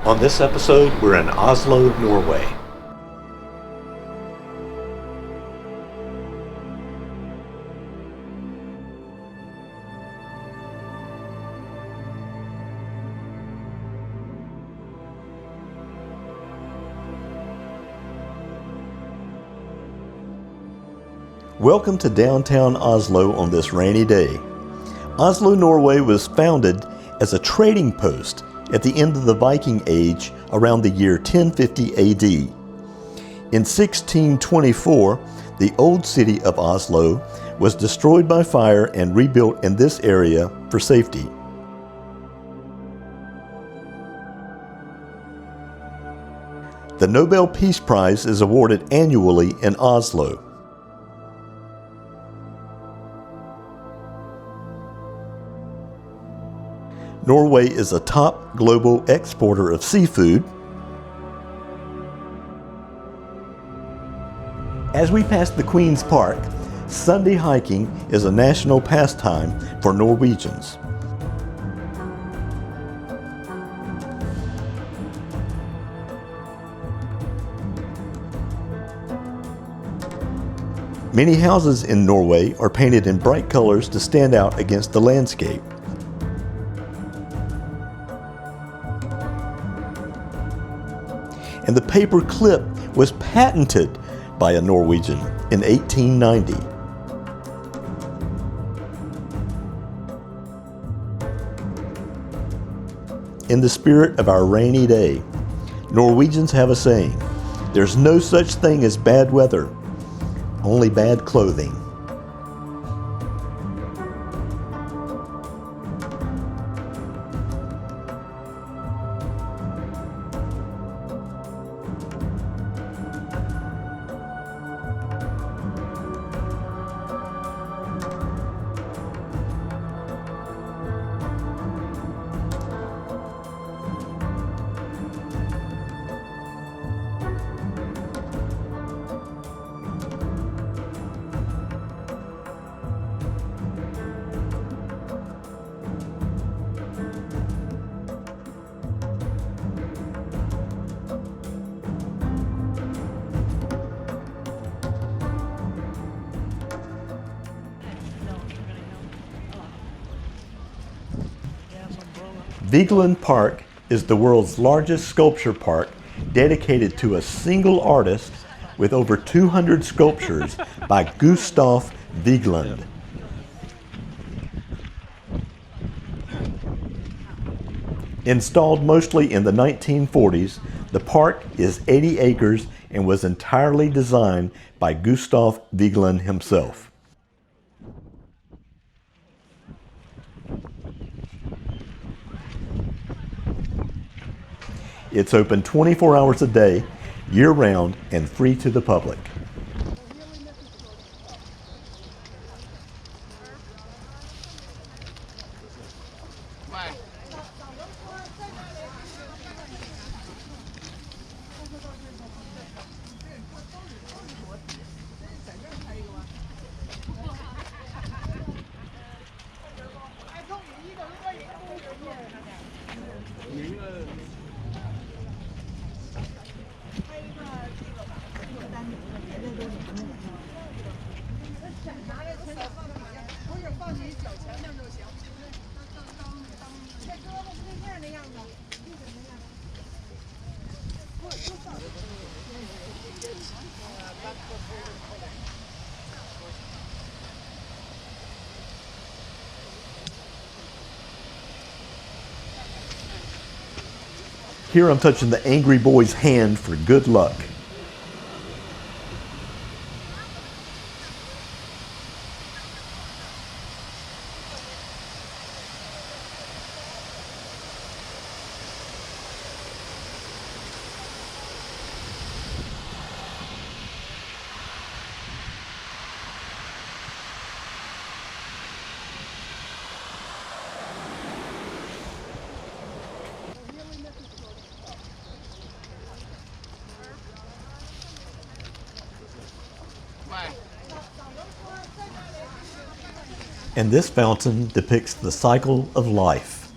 On this episode, we're in Oslo, Norway. Welcome to downtown Oslo on this rainy day. Oslo, Norway was founded as a trading post at the end of the Viking Age around the year 1050 AD. In 1624, the old city of Oslo was destroyed by fire and rebuilt in this area for safety. The Nobel Peace Prize is awarded annually in Oslo. Norway is a top global exporter of seafood. As we pass the Queen's Park, Sunday hiking is a national pastime for Norwegians. Many houses in Norway are painted in bright colors to stand out against the landscape. And the paper clip was patented by a Norwegian in 1890. In the spirit of our rainy day, Norwegians have a saying, "There's no such thing as bad weather, only bad clothing." Vigeland Park is the world's largest sculpture park dedicated to a single artist with over 200 sculptures by Gustav Vigeland. Installed mostly in the 1940s, the park is 80 acres and was entirely designed by Gustav Vigeland himself. It's open 24 hours a day, year-round, and free to the public. Here I'm touching the angry boy's hand for good luck. And this fountain depicts the cycle of life.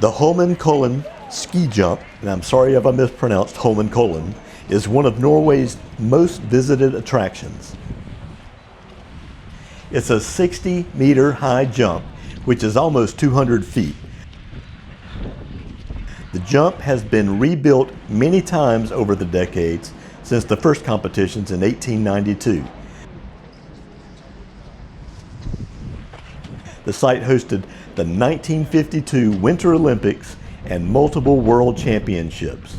The Holmenkollen Ski Jump, and I'm sorry if I mispronounced Holmenkollen, is one of Norway's most visited attractions. It's a 60-meter high jump, which is almost 200 feet. The jump has been rebuilt many times over the decades since the first competitions in 1892. The site hosted the 1952 Winter Olympics and multiple World Championships.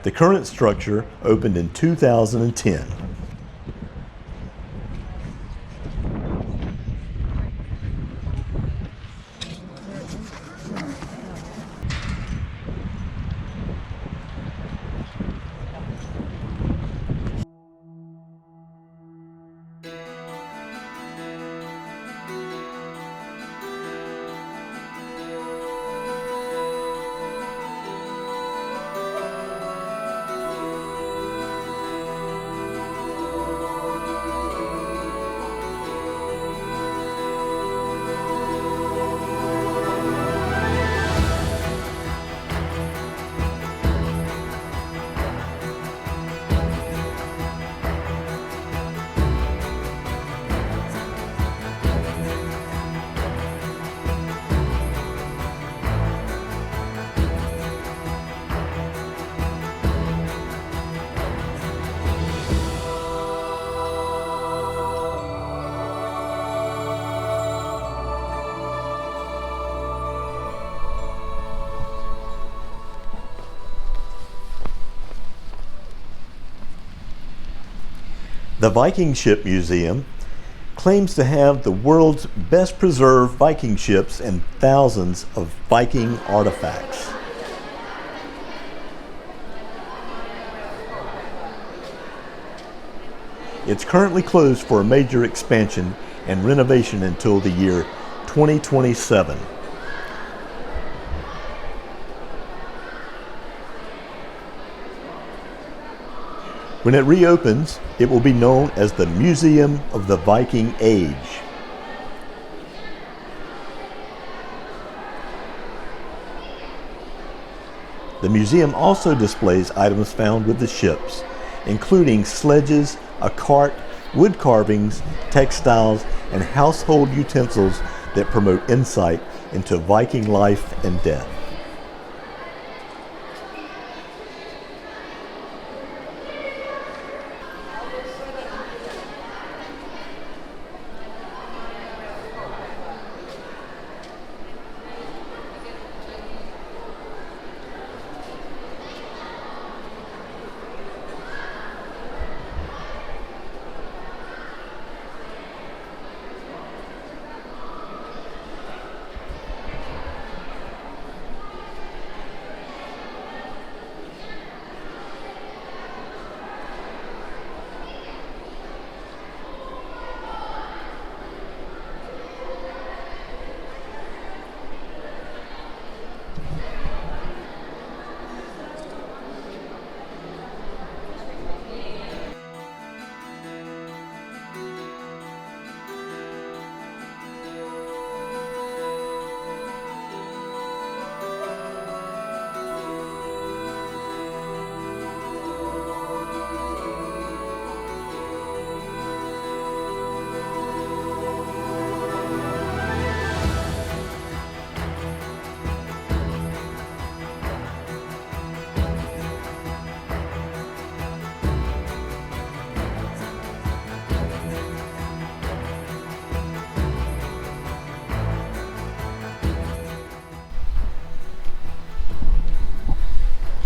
The current structure opened in 2010. The Viking Ship Museum claims to have the world's best preserved Viking ships and thousands of Viking artifacts. It's currently closed for a major expansion and renovation until the year 2027. When it reopens, it will be known as the Museum of the Viking Age. The museum also displays items found with the ships, including sledges, a cart, wood carvings, textiles, and household utensils that promote insight into Viking life and death.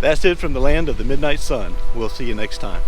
That's it from the land of the midnight sun. We'll see you next time.